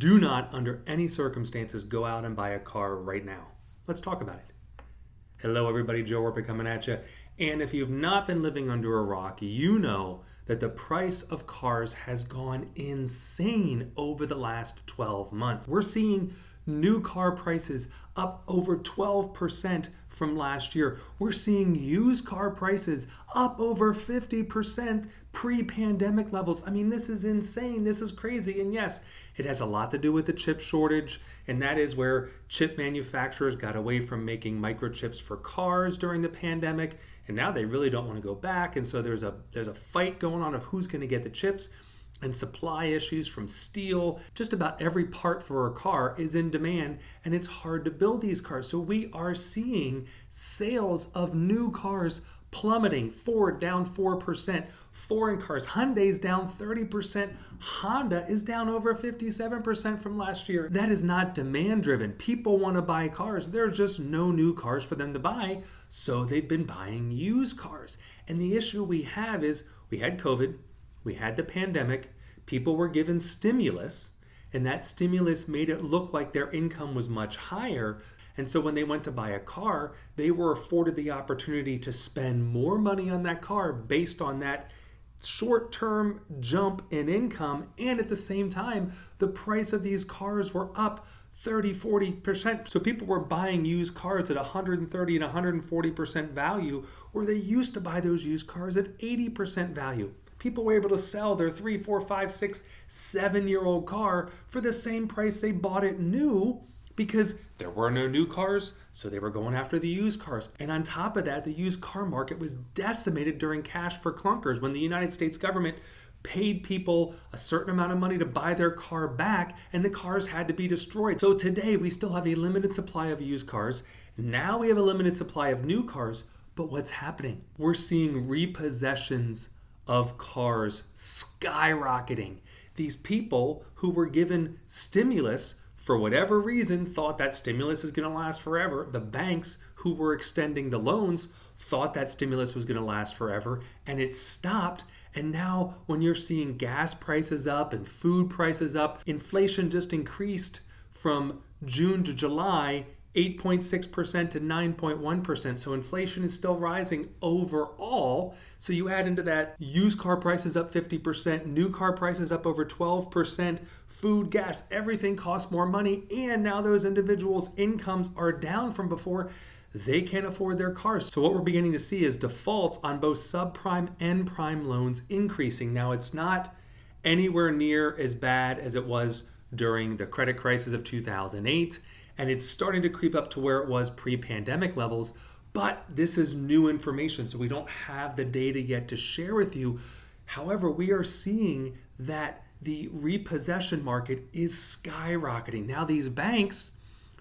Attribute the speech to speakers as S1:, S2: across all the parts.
S1: Do not, under any circumstances, go out and buy a car right now. Let's talk about it. Hello everybody, Joe Repos coming at you. And if you've not been living under a rock, you know that the price of cars has gone insane over the last 12 months. We're seeing new car prices up over 12% from last year. We're seeing used car prices up over 50% pre-pandemic levels. I mean, this is insane. This is crazy. And yes, it has a lot to do with the chip shortage. And that is where chip manufacturers got away from making microchips for cars during the pandemic. And now they really don't want to go back. And so there's a fight going on of who's going to get the chips. And supply issues from steel. Just about every part for a car is in demand, and it's hard to build these cars. So we are seeing sales of new cars plummeting. Ford down 4%, foreign cars, Hyundai's down 30%, Honda is down over 57% from last year. That is not demand driven. People want to buy cars. There's just no new cars for them to buy, so they've been buying used cars. And the issue we have is we had COVID, we had the pandemic, people were given stimulus, and that stimulus made it look like their income was much higher. And so when they went to buy a car, they were afforded the opportunity to spend more money on that car based on that short-term jump in income. And at the same time, the price of these cars were up 30-40%. So people were buying used cars at 130 and 140% value, where they used to buy those used cars at 80% value. People were able to sell their 3, 4, 5, 6, 7-year-old car for the same price they bought it new, because there were no new cars, so they were going after the used cars. And on top of that, the used car market was decimated during cash for clunkers when the United States government paid people a certain amount of money to buy their car back, and the cars had to be destroyed. So today we still have a limited supply of used cars. Now we have a limited supply of new cars, but what's happening? We're seeing repossessions of cars skyrocketing. These people who were given stimulus for whatever reason thought that stimulus is going to last forever. The banks who were extending the loans thought that stimulus was going to last forever, and it stopped. And now when you're seeing gas prices up and food prices up, inflation just increased from June to July 8.6% to 9.1%. So inflation is still rising overall. So you add into that used car prices up 50%, new car prices up over 12%, food, gas, everything costs more money. And now those individuals' incomes are down from before. They can't afford their cars. So what we're beginning to see is defaults on both subprime and prime loans increasing. Now it's not anywhere near as bad as it was during the credit crisis of 2008. And it's starting to creep up to where it was pre-pandemic levels. But this is new information, so we don't have the data yet to share with you. However, we are seeing that the repossession market is skyrocketing. Now, these banks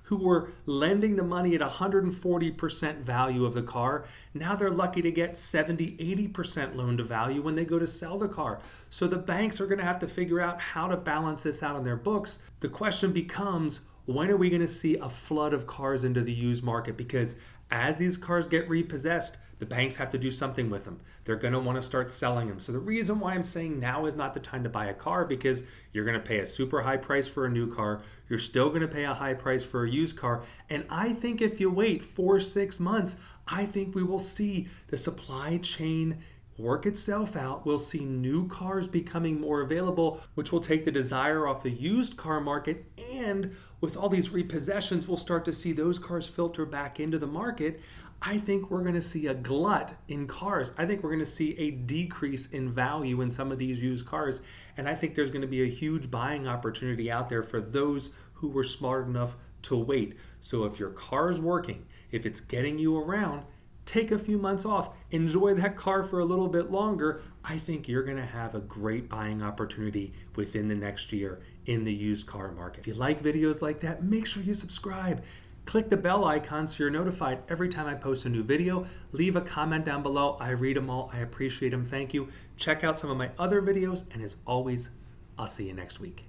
S1: who were lending the money at 140% value of the car, now they're lucky to get 70, 80% loan to value when they go to sell the car. So the banks are going to have to figure out how to balance this out on their books. The question becomes, when are we going to see a flood of cars into the used market? Because as these cars get repossessed, the banks have to do something with them. They're going to want to start selling them. So the reason why I'm saying now is not the time to buy a car, because you're going to pay a super high price for a new car. You're still going to pay a high price for a used car. And I think if you wait 4-6 months, I think we will see the supply chain work itself out. We'll see new cars becoming more available, which will take the desire off the used car market. And with all these repossessions, we'll start to see those cars filter back into the market. I think we're going to see a glut in cars. I think we're going to see a decrease in value in some of these used cars. And I think there's going to be a huge buying opportunity out there for those who were smart enough to wait. So if your car is working, if it's getting you around, take a few months off, enjoy that car for a little bit longer. I think you're going to have a great buying opportunity within the next year in the used car market. If you like videos like that, make sure you subscribe. Click the bell icon so you're notified every time I post a new video. Leave a comment down below. I read them all. I appreciate them. Thank you. Check out some of my other videos. And as always, I'll see you next week.